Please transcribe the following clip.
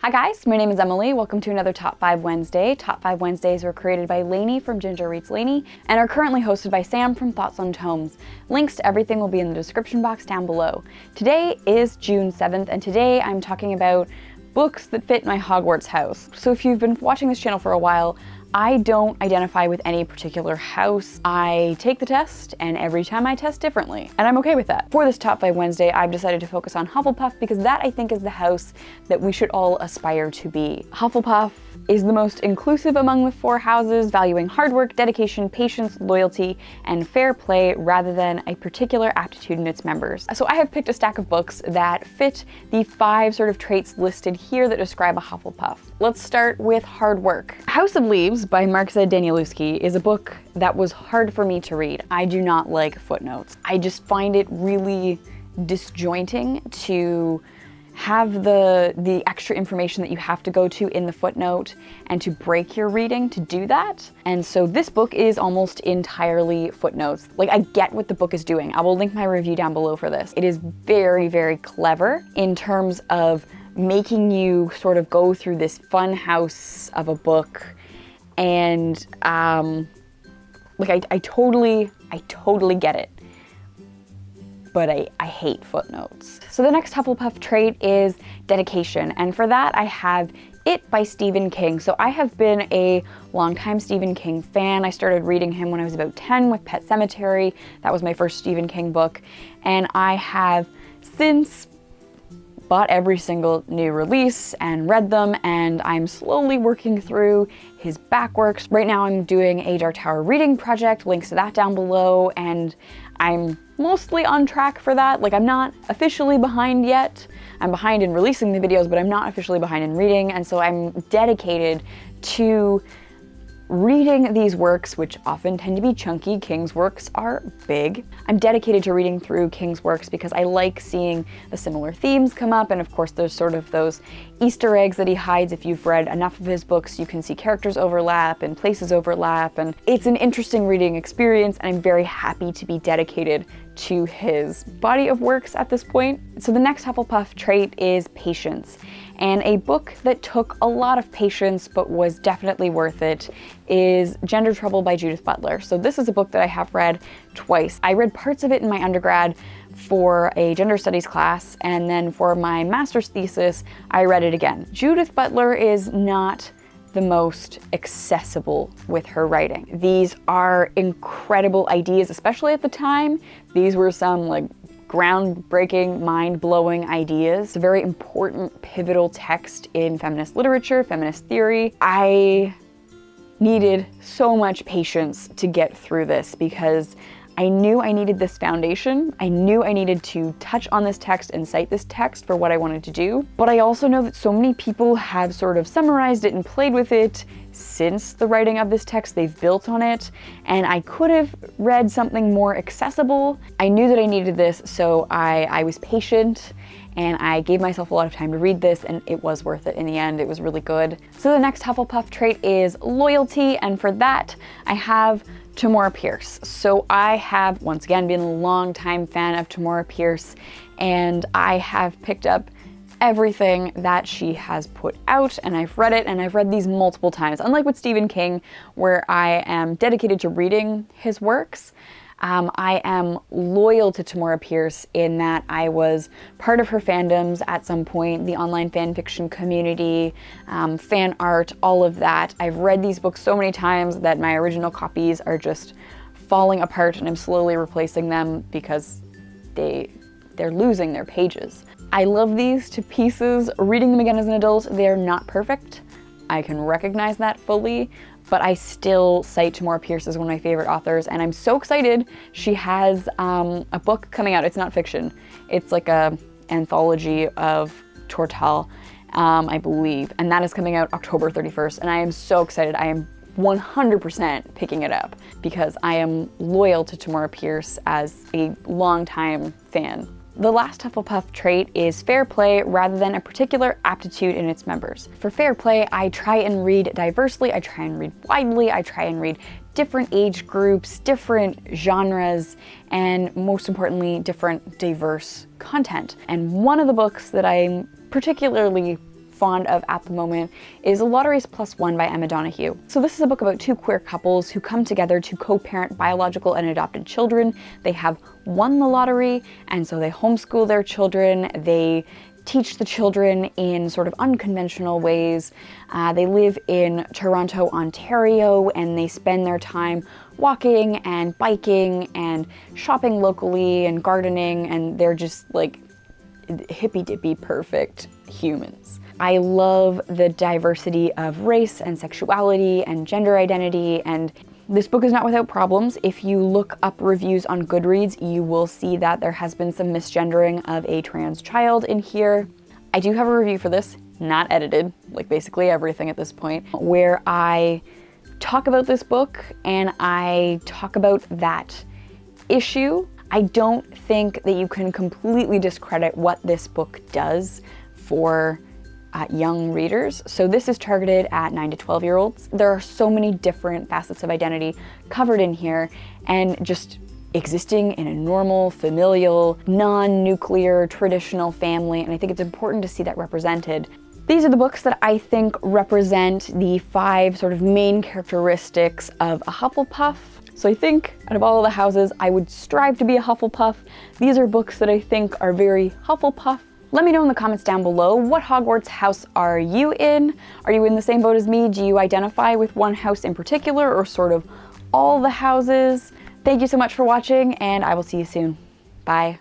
Hi guys, my name is Emily. Welcome to another Top 5 Wednesday. Top 5 Wednesdays were created by Lainey from Ginger Reads Lainey and are currently hosted by Sam from Thoughts on Tomes. Links to everything will be in the description box down below. Today is June 7th and today I'm talking about books that fit my Hogwarts house. So if you've been watching this channel for a while, I don't identify with any particular house. I take the test, and every time I test differently, and I'm okay with that. For this Top 5 Wednesday, I've decided to focus on Hufflepuff because that, I think, is the house that we should all aspire to be. Hufflepuff is the most inclusive among the four houses, valuing hard work, dedication, patience, loyalty, and fair play rather than a particular aptitude in its members. So I have picked a stack of books that fit the 5 sort of traits listed here that describe a Hufflepuff. Let's start with hard work. House of Leaves by Markza Danielewski is a book that was hard for me to read. I do not like footnotes. I just find it really disjointing to have the extra information that you have to go to in the footnote and to break your reading to do that. And so this book is almost entirely footnotes. Like, I get what the book is doing. I will link my review down below for this. It is very, very clever in terms of making you sort of go through this fun house of a book. And like I totally get it. But I hate footnotes. So the next Hufflepuff trait is dedication, and for that I have It by Stephen King. So I have been a longtime Stephen King fan. I started reading him when I was about 10 with Pet Sematary. That was my first Stephen King book, and I have since bought every single new release and read them, and I'm slowly working through his backworks. Right now I'm doing a Dark Tower reading project, links to that down below, and I'm mostly on track for that. Like, I'm not officially behind yet. I'm behind in releasing the videos, but I'm not officially behind in reading, and so I'm dedicated to reading these works, which often tend to be chunky. King's works are big. I'm dedicated to reading through King's works because I like seeing the similar themes come up, and of course there's sort of those Easter eggs that he hides. If you've read enough of his books, you can see characters overlap and places overlap, and it's an interesting reading experience, and I'm very happy to be dedicated to his body of works at this point. So the next Hufflepuff trait is patience. And a book that took a lot of patience but was definitely worth it is Gender Trouble by Judith Butler. So this is a book that I have read twice. I read parts of it in my undergrad for a gender studies class, and then for my master's thesis, I read it again. Judith Butler is not the most accessible with her writing. These are incredible ideas, especially at the time. These were some like groundbreaking, mind-blowing ideas. It's a very important, pivotal text in feminist literature, feminist theory. I needed so much patience to get through this because I knew I needed this foundation. I knew I needed to touch on this text and cite this text for what I wanted to do. But I also know that so many people have sort of summarized it and played with it since the writing of this text. They've built on it, and I could have read something more accessible. I knew that I needed this, so I was patient, and I gave myself a lot of time to read this, and it was worth it in the end. It was really good. So the next Hufflepuff trait is loyalty, and for that I have Tamora Pierce. So I have, once again, been a long-time fan of Tamora Pierce, and I have picked up everything that she has put out, and I've read it, and I've read these multiple times. Unlike with Stephen King, where I am dedicated to reading his works, I am loyal to Tamora Pierce in that I was part of her fandoms at some point, the online fan fiction community, fan art, all of that. I've read these books so many times that my original copies are just falling apart, and I'm slowly replacing them because they're losing their pages. I love these to pieces. Reading them again as an adult, they're not perfect. I can recognize that fully, but I still cite Tamora Pierce as one of my favorite authors, and I'm so excited. She has a book coming out. It's not fiction. It's like a anthology of Tortal, I believe, and that is coming out October 31st, and I am so excited. I am 100% picking it up because I am loyal to Tamora Pierce as a longtime fan. The last Hufflepuff trait is fair play rather than a particular aptitude in its members. For fair play, I try and read diversely, I try and read widely, I try and read different age groups, different genres, and most importantly, different diverse content. And one of the books that I'm particularly fond of at the moment is Lotteries +1 by Emma Donoghue. So this is a book about two queer couples who come together to co-parent biological and adopted children. They have won the lottery, and so they homeschool their children. They teach the children in sort of unconventional ways. They live in Toronto, Ontario, and they spend their time walking and biking and shopping locally and gardening, and they're just like hippy-dippy perfect humans. I love the diversity of race and sexuality and gender identity, and this book is not without problems. If you look up reviews on Goodreads, you will see that there has been some misgendering of a trans child in here. I do have a review for this, not edited, like basically everything at this point, where I talk about this book and I talk about that issue. I don't think that you can completely discredit what this book does for young readers. So this is targeted at 9 to 12-year-olds. There are so many different facets of identity covered in here, and just existing in a normal, familial, non-nuclear, traditional family, and I think it's important to see that represented. These are the books that I think represent the 5 sort of main characteristics of a Hufflepuff. So I think out of all of the houses, I would strive to be a Hufflepuff. These are books that I think are very Hufflepuff. Let me know in the comments down below, what Hogwarts house are you in? Are you in the same boat as me? Do you identify with one house in particular, or sort of all the houses? Thank you so much for watching, and I will see you soon. Bye.